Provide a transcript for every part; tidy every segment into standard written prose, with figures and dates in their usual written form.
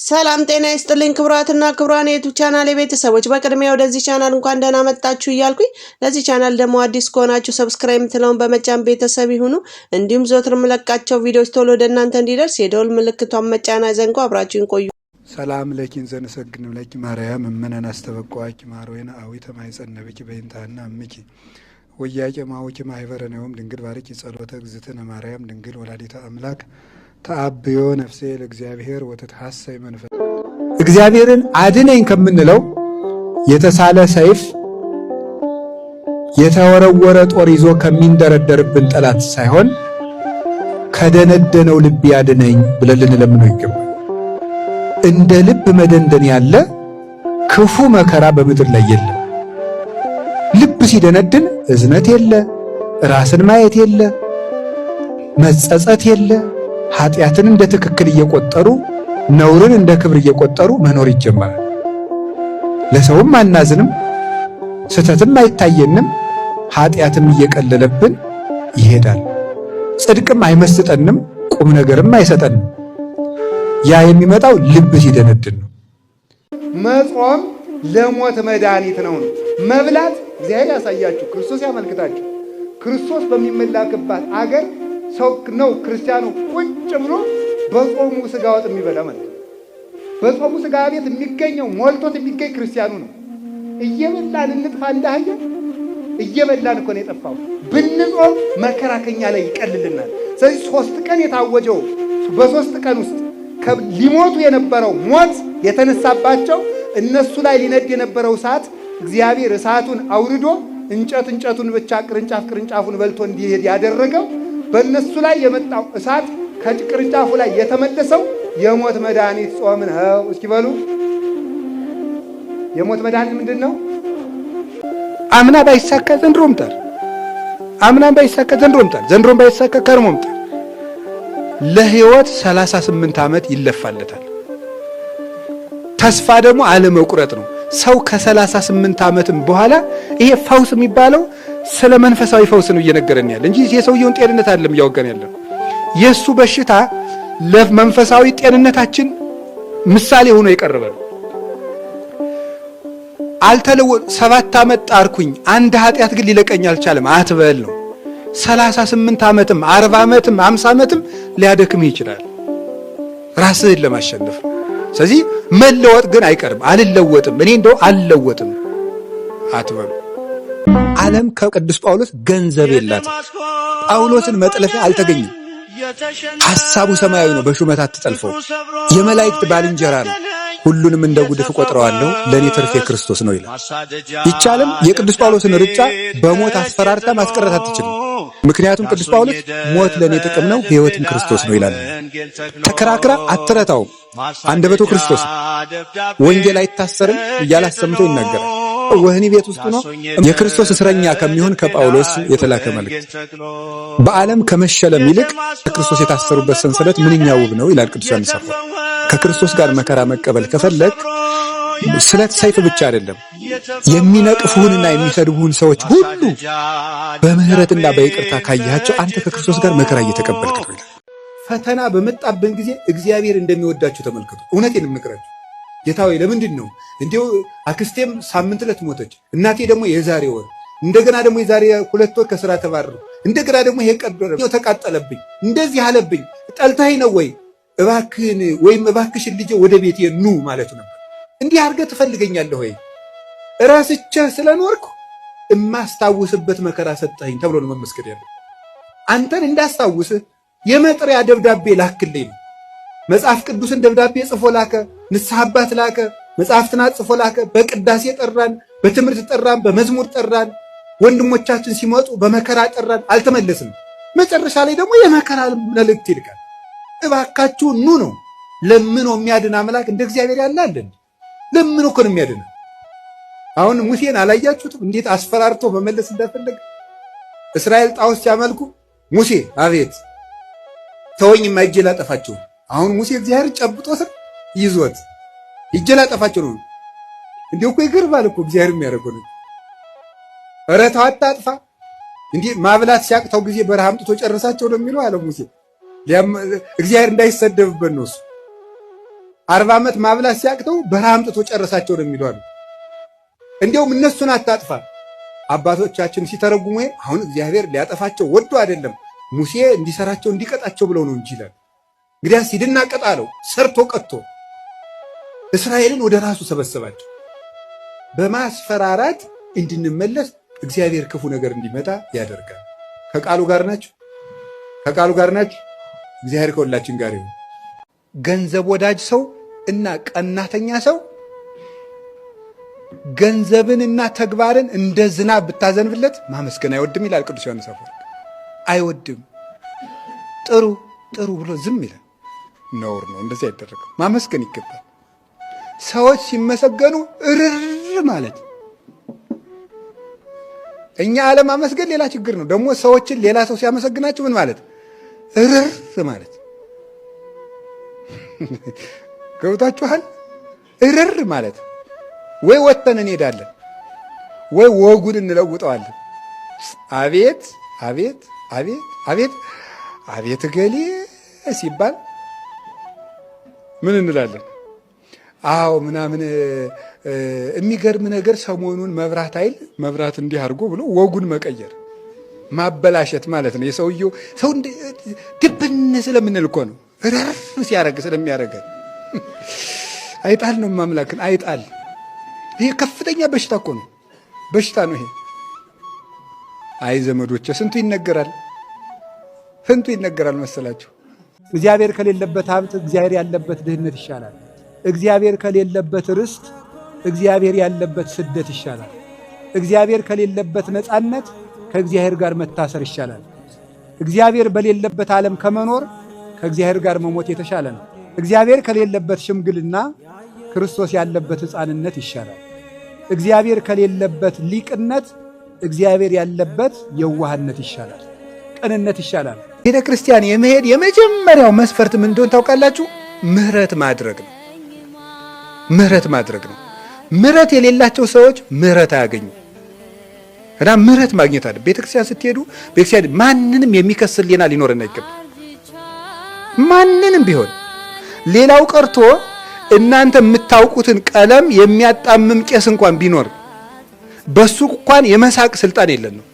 ሰላም ጤና ይስጥልኝ ክቡራትና ክቡራን የዩቲዩብ ቻናል ቤተሰቦች፣ በቅድሚያ ወደዚህ ቻናል እንኳን ደህና መጣችሁ እያልኩኝ ለዚህ ቻናል ደግሞ አዲስ ከሆናችሁ ሰብስክራይብ ምትለውን በመጫን ቤተሰብ ይሁኑ። እንዲሁም ዘወትር የምለቃቸው ቪዲዮዎች ቶሎ ወደ እናንተ እንዲደርስ የደወል ምልክቷን መጫን አይዘንጉ። አብራችሁን ቆዩ። ሰላም ለኪን ዘንሰግን ለኪ ማርያም እመነን አስተበቋቂ ማሮይና አዊተ ማይጸነብኪ በእንታና እምኪ ወያቄ ማውኪ ማይበረነውም ድንግል ባርኪ ጸሎተ እግዝእትነ ማርያም ድንግል ወላዲተ አምላክ ተአብዮ ነፍሴ ለእግዚአብሔር ወተትሐሰይ መንፈስ። እግዚአብሔርን አድነኝ ከምንለው የተሳለ ሰይፍ የተወረወረ ጦር ይዞ ከሚንደረደርብን ጠላት ሳይሆን ከደነደነው ልብ ያድነኝ ብለን ልንለምነው ይገባል። እንደ ልብ መደንደን ያለ ክፉ መከራ በምድር ላይ የለም። ልብ ሲደነድን እዝነት የለ፣ ራስን ማየት የለ፣ መጸጸት የለ፣ ኃጢአትን እንደ ትክክል እየቆጠሩ ነውርን እንደ ክብር እየቆጠሩ መኖር ይጀመራል። ለሰውም አናዝንም፣ ስተትም አይታየንም፣ ኃጢአትም እየቀለለብን ይሄዳል። ጽድቅም አይመስጠንም፣ ቁም ነገርም አይሰጠንም። ያ የሚመጣው ልብ ሲደነድን ነው። መጾም ለሞት መድኃኒት ነው። መብላት እግዚአብሔር ያሳያችሁ፣ ክርስቶስ ያመልክታችሁ። ክርስቶስ በሚመላክባት አገር ሰው ነው ክርስቲያኑ ቁጭ ብሎ በጾሙ ስጋ ወጥ የሚበላ ማለት ነው። በጾሙ ስጋ ቤት የሚገኘው ሞልቶት የሚገኝ ክርስቲያኑ ነው። እየበላን እንጥፋ እንዳህያ እየበላን እኮ ነው የጠፋው። ብንጾም መከራ ከኛ ላይ ይቀልልናል። ስለዚህ 3 ቀን የታወጀው በ3 ቀን ውስጥ ሊሞቱ የነበረው ሞት የተነሳባቸው እነሱ ላይ ሊነድ የነበረው እሳት እግዚአብሔር እሳቱን አውርዶ እንጨቱን ብቻ ቅርንጫፉን በልቶ እንዲሄድ ያደረገው በእነሱ ላይ የመጣው እሳት ከቅርንጫፉ ላይ የተመለሰው የሞት መድኃኒት ጾም ነው። እስኪ በሉ የሞት መድኃኒት ምንድን ነው? አምና ባይሳካ ዘንድሮም ጣር፣ አምናም ባይሳካ ዘንድሮም ጣር፣ ዘንድሮም ባይሳካ ከርሞም ጣር። ለሕይወት 38 ዓመት ይለፋለታል። ተስፋ ደግሞ አለመቁረጥ ነው። ሰው ከ38 ዓመትም በኋላ ይሄ ፈውስ የሚባለው ስለ መንፈሳዊ ፈውስ ነው እየነገረን ያለ እንጂ የሰውየውን ጤንነት አይደለም እያወጋን ያለ። የሱ በሽታ ለመንፈሳዊ ጤንነታችን ምሳሌ ሆኖ የቀረበ ነው። 7 ዓመት ጣርኩኝ አንድ ኃጢአት ግን ሊለቀኝ አልቻለም አትበል ነው። 38 ዓመትም 40 ዓመትም 50 ዓመትም ሊያደክም ይችላል ራስህን ለማሸነፍ። ስለዚህ መለወጥ ግን አይቀርም። አልለወጥም እኔ እንደው አልለወጥም አትበል። ዓለም ከቅዱስ ጳውሎስ ገንዘብ የላትም። ጳውሎስን መጥለፊያ አልተገኘም። ሐሳቡ ሰማያዊ ነው፣ በሹመት አትጠልፈው። የመላእክት ባልንጀራ ነው። ሁሉንም እንደ ጉድፍ ቆጥረዋለሁ፣ ለእኔ ትርፌ ክርስቶስ ነው ይላል። ይቻልም የቅዱስ ጳውሎስን ሩጫ በሞት አስፈራርታ ማስቀረት አትችልም። ምክንያቱም ቅዱስ ጳውሎስ ሞት ለእኔ ጥቅም ነው፣ ሕይወትም ክርስቶስ ነው ይላል። ተከራክራ አትረታውም። አንደበቱ ክርስቶስ ወንጌል አይታሰርም እያለ አሰምቶ ይናገራል። ወህኒ ቤት ውስጥ ነው የክርስቶስ እስረኛ ከሚሆን ከጳውሎስ የተላከ መልእክት። በዓለም ከመሸለም ይልቅ ክርስቶስ የታሰሩበት ሰንሰለት ምንኛ ውብ ነው ይላል ቅዱስ ዮሐንስ አፈወርቅ። ከክርስቶስ ጋር መከራ መቀበል ከፈለግ ስለት ሰይፍ ብቻ አይደለም። የሚነቅፉህንና የሚሰድቡህን ሰዎች ሁሉ በምህረትና በይቅርታ ካያቸው አንተ ከክርስቶስ ጋር መከራ እየተቀበልክ ነው ይላል። ፈተና በመጣብን ጊዜ እግዚአብሔር እንደሚወዳችሁ ተመልከቱ። እውነቴን የምነግራችሁ ጌታ ሆይ ለምንድን ነው እንዲሁ አክስቴም ሳምንት ዕለት ሞተች፣ እናቴ ደግሞ የዛሬ ወር፣ እንደገና ደግሞ የዛሬ 2 ወር ከስራ ተባረሩ፣ እንደገና ደግሞ ይሄ ቀደረ ተቃጠለብኝ፣ እንደዚህ አለብኝ፣ ጠልታኝ ነው ወይ እባክህን ወይም እባክሽን ልጄ ወደ ቤቴ ኑ ማለት ነበር። እንዲህ አድርገህ ትፈልገኛለህ ወይ? ራስቼህ ስለኖርኩ እማስታውስበት መከራ ሰጠኸኝ ተብሎ ነው መመስገን ያለው። አንተን እንዳስታውስህ የመጥሪያ ደብዳቤ ላክልኝ ነው። መጽሐፍ ቅዱስን ደብዳቤ ጽፎ ላከ፣ ንስሐ አባት ላከ፣ መጽሐፍትን ጽፎ ላከ። በቅዳሴ ጠራን፣ በትምህርት ጠራን፣ በመዝሙር ጠራን። ወንድሞቻችን ሲመጡ በመከራ ጠራን፣ አልተመለስም። መጨረሻ ላይ ደግሞ የመከራ መልእክት ይልካል። እባካችሁ ኑ ነው። ለምኖ የሚያድን አምላክ እንደ እግዚአብሔር ያለ አለ? ለምኖ እኮ ነው የሚያድን። አሁን ሙሴን አላያችሁትም? እንዴት አስፈራርቶ መመለስ እንዳፈለገ። እስራኤል ጣዖት ሲያመልኩ ሙሴ አቤት ተወኝ እጄ ላጠፋቸው። አሁን ሙሴ እግዚአብሔር ጨብጦ ስር ይዞት እጄ ላጠፋቸው ነው። እንዲሁ እኮ ይገርማል እኮ እግዚአብሔር የሚያደርገው ነው። ኧረ ተው አታጥፋ። እንዲህ ማብላት ሲያቅተው ጊዜ በረሃ አምጥቶ ጨረሳቸው ነው የሚለው አለ ሙሴ። እግዚአብሔር እንዳይሰደብበት ነው እሱ። 40 ዓመት ማብላት ሲያቅተው በረሃ አምጥቶ ጨረሳቸው ነው የሚሉ አሉ። እንዲያውም እነሱን አታጥፋ አባቶቻችን ሲተረጉሙ አሁን እግዚአብሔር ሊያጠፋቸው ወዶ አይደለም ሙሴ እንዲሰራቸው እንዲቀጣቸው ብለው ነው እንጂ ይላል። እንግዲያስ ሂድና ቀጣ አለው። ሰርቶ ቀጥቶ እስራኤልን ወደ ራሱ ሰበሰባቸው። በማስፈራራት እንድንመለስ እግዚአብሔር ክፉ ነገር እንዲመጣ ያደርጋል። ከቃሉ ጋር ናችሁ? ከቃሉ ጋር ናችሁ? እግዚአብሔር ከሁላችን ጋር ይሁን። ገንዘብ ወዳጅ ሰው እና ቀናተኛ ሰው ገንዘብንና ተግባርን እንደ ዝናብ ብታዘንብለት ማመስገን አይወድም ይላል ቅዱስ ዮሐንስ አፈወርቅ። አይወድም። ጥሩ ጥሩ ብሎ ዝም ይላል። ነውር ነው። እንደዚህ አይደረግም። ማመስገን ይገባል። ሰዎች ሲመሰገኑ እርር ማለት። እኛ አለማመስገን ሌላ ችግር ነው። ደግሞ ሰዎችን ሌላ ሰው ሲያመሰግናቸው ምን ማለት? እርር ማለት። ገብታችኋል? እርር ማለት ወይ ወጥተን እንሄዳለን ወይ ወጉን እንለውጠዋለን። አቤት አቤት አቤት አቤት አቤት ገሌ ሲባል ምን እንላለን? አዎ ምናምን የሚገርም ነገር ሰሞኑን መብራት ኃይል መብራት እንዲህ አድርጎ ብሎ ወጉን መቀየር ማበላሸት ማለት ነው። የሰውየው ሰው ድብን ስለምንል እኮ ነው። ረፍ ሲያደርግ ስለሚያደርገን አይጣል ነው ማምላክን አይጣል። ይሄ ከፍተኛ በሽታ እኮ ነው። በሽታ ነው ይሄ። አይ ዘመዶቼ ስንቱ ይነገራል፣ ስንቱ ይነገራል መሰላችሁ። እግዚአብሔር ከሌለበት ሀብት እግዚአብሔር ያለበት ድህነት ይሻላል። እግዚአብሔር ከሌለበት ርስት እግዚአብሔር ያለበት ስደት ይሻላል። እግዚአብሔር ከሌለበት ነፃነት ከእግዚአብሔር ጋር መታሰር ይሻላል። እግዚአብሔር በሌለበት ዓለም ከመኖር ከእግዚአብሔር ጋር መሞት የተሻለ ነው። እግዚአብሔር ከሌለበት ሽምግልና ክርስቶስ ያለበት ሕፃንነት ይሻላል። እግዚአብሔር ከሌለበት ሊቅነት እግዚአብሔር ያለበት የዋህነት ይሻላል፣ ቅንነት ይሻላል። ቤተ ክርስቲያን የመሄድ የመጀመሪያው መስፈርት ምን እንደሆነ ታውቃላችሁ? ምህረት ማድረግ ነው። ምህረት ማድረግ ነው። ምህረት የሌላቸው ሰዎች ምህረት አያገኙ እና ምህረት ማግኘት አለ። ቤተክርስቲያን ስትሄዱ ቤተክርስቲያን ማንንም የሚከስል ሌና ሊኖረን አይገባም። ማንንም ቢሆን ሌላው ቀርቶ እናንተ የምታውቁትን ቀለም የሚያጣምም ቄስ እንኳን ቢኖር በሱ እንኳን የመሳቅ ስልጣን የለን ነው።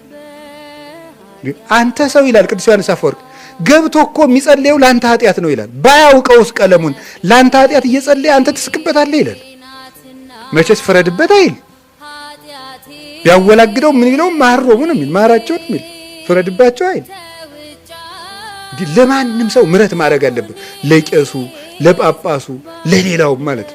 አንተ ሰው ይላል ቅዱስ ዮሐንስ አፈወርቅ ገብቶ እኮ የሚጸልየው ለአንተ ኃጢአት ነው ይላል። ባያውቀውስ ቀለሙን ለአንተ ኃጢአት እየጸለየ አንተ ትስቅበታለህ ይላል። መቼስ ፍረድበት አይል። ቢያወላግደው ምን ይለው ማሮሙ ነው የሚል ማራቸው ነው የሚል ፍረድባቸው አይል። ለማንም ሰው ምሕረት ማድረግ አለብን። ለቄሱ፣ ለጳጳሱ፣ ለሌላው ማለት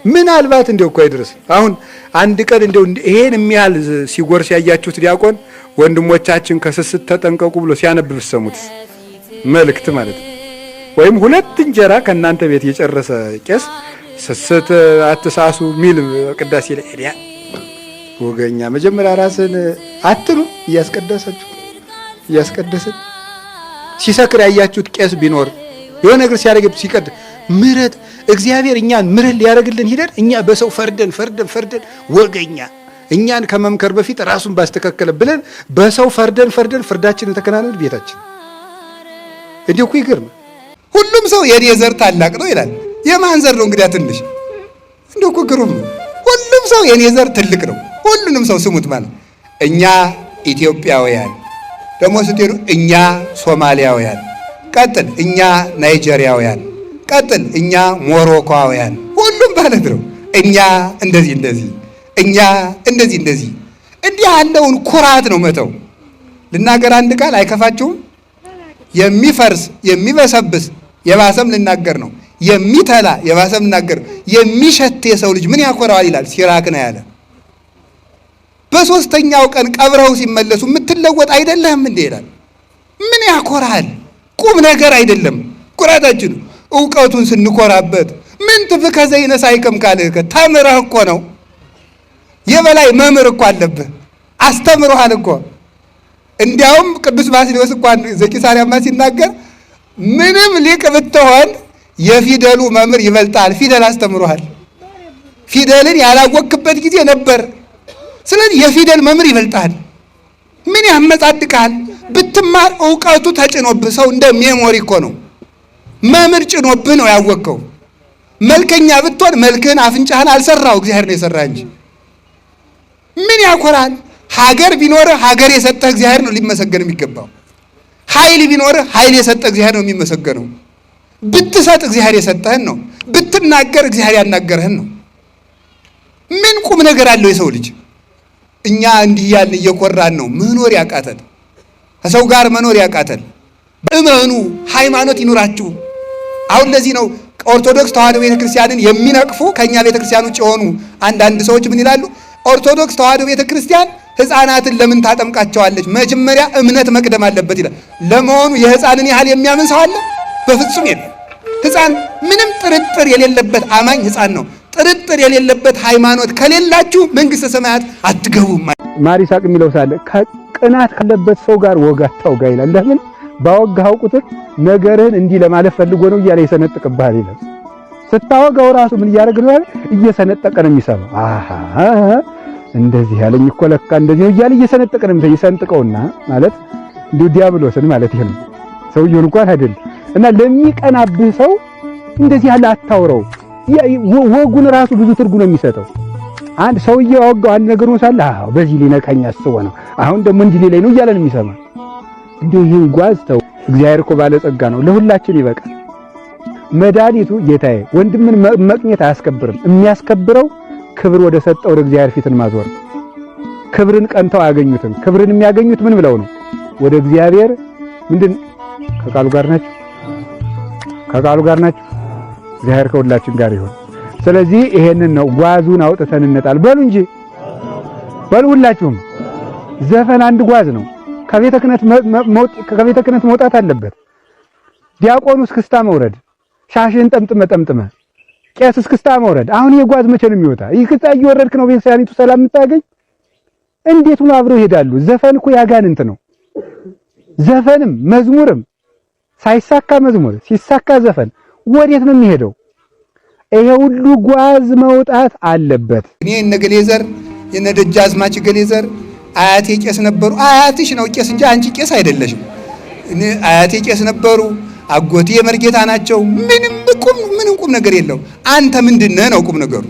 ምናልባት እንደው እኮ አይደረስ። አሁን አንድ ቀን እንደው ይሄን የሚያህል ሲጎርስ ያያችሁት ዲያቆን ወንድሞቻችን ከስስት ተጠንቀቁ ብሎ ሲያነብብ ሰሙት መልእክት ማለት ነው። ወይም 2 እንጀራ ከእናንተ ቤት የጨረሰ ቄስ ስስት አትሳሱ ሚል ቅዳሴ ላይ ኤሪያ ወገኛ መጀመሪያ ራስን አትሉ እያስቀደስን ሲሰክር ያያችሁት ቄስ ቢኖር የሆነ ነገር ሲያደርግ ሲቀድ ምሕረት እግዚአብሔር እኛን ምሕረት ሊያደርግልን ሂደን እኛ በሰው ፈርደን ወገኛ እኛን ከመምከር በፊት ራሱን ባስተካከለ ብለን በሰው ፈርደን ፍርዳችንን ተከናነን ቤታችን እንዲሁ እኮ ይገርም። ሁሉም ሰው የኔ ዘር ታላቅ ነው ይላል። የማን ዘር ነው እንግዲያ ትንሽ? እንዲሁ እኮ ግሩም ነው። ሁሉም ሰው የኔ ዘር ትልቅ ነው። ሁሉንም ሰው ስሙት ማለት እኛ ኢትዮጵያውያን ደግሞ ስትሄዱ እኛ ሶማሊያውያን፣ ቀጥል እኛ ናይጄሪያውያን፣ ቀጥል እኛ ሞሮኮውያን፣ ሁሉም ማለት ነው። እኛ እንደዚህ እኛ እንደዚህ እንዲህ ያለውን ኩራት ነው መተው። ልናገር አንድ ቃል አይከፋችሁም? የሚፈርስ የሚበሰብስ የባሰም ልናገር ነው። የሚተላ የባሰም ልናገር የሚሸት የሰው ልጅ ምን ያኮራዋል ይላል ሲራክ ነው ያለ። በሶስተኛው ቀን ቀብረው ሲመለሱ የምትለወጥ አይደለህም እንዴ ይላል። ምን ያኮራል? ቁም ነገር አይደለም ኩራታችን። ዕውቀቱን ስንኮራበት ምን ትፍከ ዘይነሳይከም ካልከ ተምረህ እኮ ነው። የበላይ መምህር እኮ አለብህ፣ አስተምሮሃል እኮ። እንዲያውም ቅዱስ ባስልዮስ እንኳን ዘቂሳርያማ ሲናገር ምንም ሊቅ ብትሆን የፊደሉ መምህር ይበልጣል። ፊደል አስተምሮሃል። ፊደልን ያላወቅበት ጊዜ ነበር። ስለዚህ የፊደል መምህር ይበልጣል። ምን ያመጻድቃል? ብትማር ዕውቀቱ ተጭኖብህ፣ ሰው እንደ ሜሞሪ እኮ ነው። መምህር ጭኖብህ ነው ያወቅከው። መልከኛ ብትሆን መልክህን አፍንጫህን አልሰራው እግዚአብሔር ነው የሰራ እንጂ ምን ያኮራል? ሀገር ቢኖርህ ሀገር የሰጠህ እግዚአብሔር ነው ሊመሰገን የሚገባው። ኃይል ቢኖርህ ኃይል የሰጠህ እግዚአብሔር ነው የሚመሰገነው። ብትሰጥ እግዚአብሔር የሰጠህን ነው። ብትናገር እግዚአብሔር ያናገረህን ነው። ምን ቁም ነገር አለው የሰው ልጅ? እኛ እንዲህ ያልን እየኮራን ነው መኖር ያቃተን፣ ከሰው ጋር መኖር ያቃተን። እመኑ፣ ሃይማኖት ይኑራችሁ። አሁን ለዚህ ነው ኦርቶዶክስ ተዋሕዶ ቤተክርስቲያንን የሚነቅፉ ከኛ ቤተክርስቲያን ውጭ የሆኑ አንዳንድ ሰዎች ምን ይላሉ? ኦርቶዶክስ ተዋሕዶ ቤተክርስቲያን ሕፃናትን ለምን ታጠምቃቸዋለች? መጀመሪያ እምነት መቅደም አለበት ይላል። ለመሆኑ የሕፃንን ያህል የሚያምን ሰው አለ? በፍጹም የለም። ሕፃን ምንም ጥርጥር የሌለበት አማኝ ሕፃን ነው። ጥርጥር የሌለበት ሃይማኖት ከሌላችሁ መንግሥተ ሰማያት አትገቡም። ማር ይስሐቅ የሚለው ሳለ ከቅናት ካለበት ሰው ጋር ወግ አታውጋ ይላል። ለምን? ባወጋኸው ቁጥር ነገርህን እንዲህ ለማለት ፈልጎ ነው እያለ ይሰነጥቅብሃል ይላል። ስታወጋው ራሱ ምን እያደረገ ነው? እየሰነጠቀ ነው የሚሰማው። አሃ እንደዚህ ያለኝ እኮ ለካ እንደዚህ ነው እያለ እየሰነጠቀ ነው ይሰንጥቀውና ማለት እንዲሁ ዲያብሎስን ማለት ይሄ ነው። ሰውየውን እንኳን አይደል እና ለሚቀናብህ ሰው እንደዚህ ያለ አታውረው። ወጉን ራሱ ብዙ ትርጉም ነው የሚሰጠው። አንድ ሰውየው አወጋው አንድ ነገር ነው ሳለ አዎ በዚህ ሊነካኝ አስቦ ነው አሁን ደግሞ እንዲህ ሊለኝ ነው እያለ ነው የሚሰማ። እንዲሁ ይህን ጓዝ ተው። እግዚአብሔር እኮ ባለጸጋ ነው፣ ለሁላችን ይበቃል። መድኃኒቱ ጌታዬ ወንድምን መቅኘት አያስከብርም። የሚያስከብረው ክብር ወደ ሰጠው ወደ እግዚአብሔር ፊትን ማዞር። ክብርን ቀንተው አያገኙትም። ክብርን የሚያገኙት ምን ብለው ነው? ወደ እግዚአብሔር ምንድን ከቃሉ ጋር ናቸው፣ ከቃሉ ጋር ናቸው። እግዚአብሔር ከሁላችን ጋር ይሁን። ስለዚህ ይሄንን ነው ጓዙን አውጥተን እንጣል በሉ እንጂ በሉ ሁላችሁም። ዘፈን አንድ ጓዝ ነው። ከቤተ ክህነት መውጣት አለበት። ዲያቆኑ እስክስታ መውረድ፣ ሻሽን ጠምጥመ ቄስ እስክስታ መውረድ። አሁን የጓዝ መቼ ነው የሚወጣ? ይህ ክስታ እየወረድክ ነው ቤተክርስቲያኒቱ ሰላም የምታገኝ? እንዴት ነው አብረው ይሄዳሉ? ዘፈን እኮ ያጋንንት ነው። ዘፈንም መዝሙርም ሳይሳካ መዝሙር ሲሳካ ዘፈን ወዴት ነው የሚሄደው? ይሄ ሁሉ ጓዝ መውጣት አለበት። እኔ እነ ገሌዘር የነ ደጃዝማች ገሌዘር አያቴ ቄስ ነበሩ። አያትሽ ነው ቄስ እንጂ አንቺ ቄስ አይደለሽም። እኔ አያቴ ቄስ ነበሩ፣ አጎቴ የመርጌታ ናቸው። ምንም ቁም ነገር የለው። አንተ ምንድነህ ነው ቁም ነገሩ?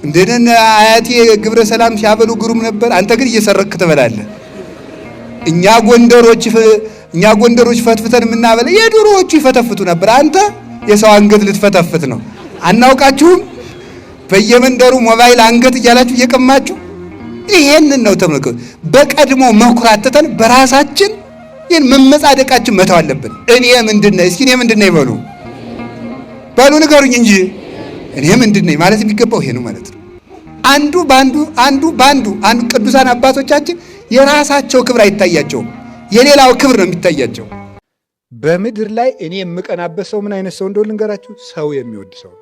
እንደነ አያቴ ግብረ ሰላም ሲያበሉ ግሩም ነበር። አንተ ግን እየሰረክ ትበላለህ። እኛ ጎንደሮች ፈትፍተን የምናበለ የድሮዎቹ ይፈተፍቱ ነበር። አንተ የሰው አንገት ልትፈተፍት ነው። አናውቃችሁም? በየመንደሩ ሞባይል አንገት እያላችሁ እየቀማችሁ ይሄንን ነው ተመልከቱ። በቀድሞ መኩራተተን በራሳችን ይሄን መመጻደቃችን መተው አለብን። እኔ ምንድነኝ? እስኪ እኔ ምንድነኝ በሉ ንገሩኝ እንጂ እኔ ምንድነኝ ማለት የሚገባው ይሄ ነው ማለት ነው። አንዱ ባንዱ ቅዱሳን አባቶቻችን የራሳቸው ክብር አይታያቸውም፣ የሌላው ክብር ነው የሚታያቸው። በምድር ላይ እኔ የምቀናበት ሰው ምን አይነት ሰው እንደሆነ ልንገራችሁ። ሰው የሚወድ ሰው።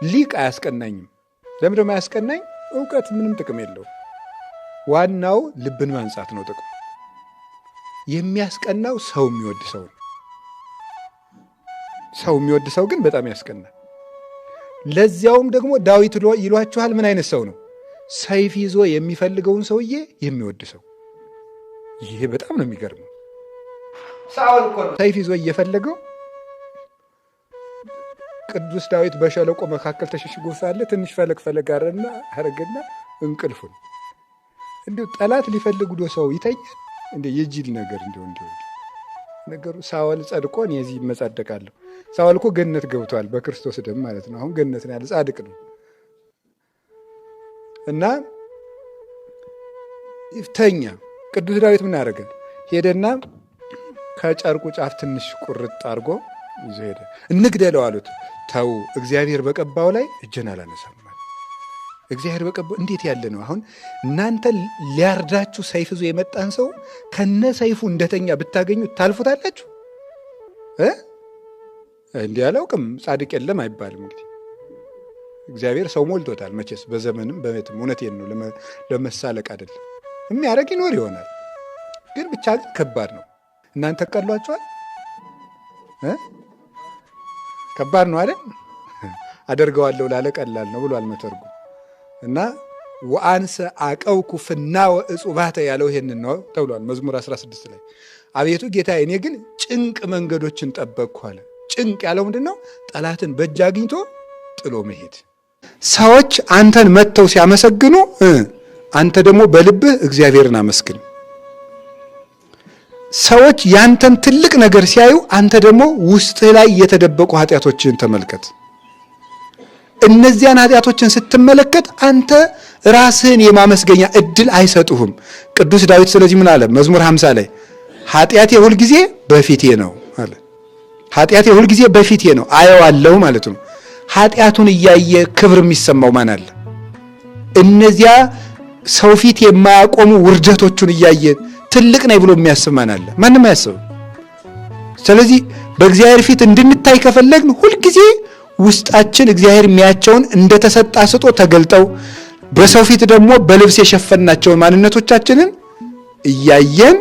ሊቅ አያስቀናኝም። ለምንድን ነው አያስቀናኝ? እውቀት ምንም ጥቅም የለው። ዋናው ልብን ማንጻት ነው ጥቅሙ። የሚያስቀናው ሰው የሚወድ ሰው ነው። ሰው የሚወድ ሰው ግን በጣም ያስቀናል። ለዚያውም ደግሞ ዳዊት ይሏችኋል ምን አይነት ሰው ነው? ሰይፍ ይዞ የሚፈልገውን ሰውዬ የሚወድ ሰው። ይሄ በጣም ነው የሚገርመው። ሳውል እኮ ነው ሰይፍ ይዞ እየፈለገው። ቅዱስ ዳዊት በሸለቆ መካከል ተሸሽጎ ሳለ ትንሽ ፈለግ አረገና እንቅልፉን እንዲሁ ጠላት ሊፈልግ ዶ ሰው ይተኛል። እንደ የጅል ነገር እንዲሁ ነገሩ። ሳውል ጸድቆ እኔ እዚህ እመጻደቃለሁ። ሳውል እኮ ገነት ገብቷል በክርስቶስ ደም ማለት ነው። አሁን ገነት ነው ያለ ጻድቅ ነው። እና ተኛ። ቅዱስ ዳዊት ምን አደረገ? ሄደና ከጨርቁ ጫፍ ትንሽ ቁርጥ አድርጎ ይዞ ሄደ። እንግደለው አሉት። ተው፣ እግዚአብሔር በቀባው ላይ እጄን አላነሳም። እግዚአብሔር በቀባው እንዴት ያለ ነው! አሁን እናንተ ሊያርዳችሁ ሰይፍ ይዞ የመጣን ሰው ከነ ሰይፉ እንደተኛ ብታገኙ ታልፉታላችሁ? እንዲህ አላውቅም ጻድቅ የለም አይባልም። እንግዲህ እግዚአብሔር ሰው ሞልቶታል መቼስ በዘመንም በቤትም። እውነቴን ነው፣ ለመሳለቅ አይደለም። የሚያደርግ ይኖር ይሆናል፣ ግን ብቻ ግን ከባድ ነው። እናንተ ቀሏቸዋል። ከባድ ነው አይደል? አደርገዋለሁ ላለ ቀላል ነው ብሏል መተርጉም። እና ወአንሰ አቀውኩ ፍናወ እጹባተ ያለው ይሄንን ነው ተብሏል መዝሙር 16 ላይ። አቤቱ ጌታ እኔ ግን ጭንቅ መንገዶችን ጠበቅኩ አለ። ጭንቅ ያለው ምንድነው? ጠላትን በእጅ አግኝቶ ጥሎ መሄድ። ሰዎች አንተን መተው ሲያመሰግኑ አንተ ደግሞ በልብህ እግዚአብሔርን አመስግን። ሰዎች ያንተን ትልቅ ነገር ሲያዩ አንተ ደግሞ ውስጥህ ላይ የተደበቁ ኃጢአቶችን ተመልከት። እነዚያን ኃጢአቶችን ስትመለከት አንተ ራስህን የማመስገኛ እድል አይሰጡህም። ቅዱስ ዳዊት ስለዚህ ምን አለ? መዝሙር 50 ላይ ኃጢአቴ ሁል ጊዜ በፊቴ ነው አለ። ኃጢአቴ ሁል ጊዜ በፊቴ ነው አየዋለሁ ማለት ነው። ኃጢአቱን እያየ ክብር የሚሰማው ማን አለ? እነዚያ ሰው ፊት የማያቆሙ ውርደቶቹን እያየ ትልቅ ነኝ ብሎ የሚያስብ ማን አለ? ማንም አያስብም። ስለዚህ በእግዚአብሔር ፊት እንድንታይ ከፈለግን ሁልጊዜ ውስጣችን እግዚአብሔር የሚያቸውን እንደተሰጣ ስጦ ተገልጠው በሰው ፊት ደግሞ በልብስ የሸፈናቸውን ማንነቶቻችንን እያየን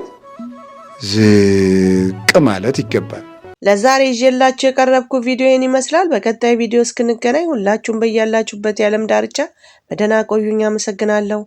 ዝቅ ማለት ይገባል። ለዛሬ ይዤላችሁ የቀረብኩ ቪዲዮ ይህን ይመስላል። በቀጣይ ቪዲዮ እስክንገናኝ ሁላችሁም በያላችሁበት የዓለም ዳርቻ በደህና ቆዩኝ። አመሰግናለሁ።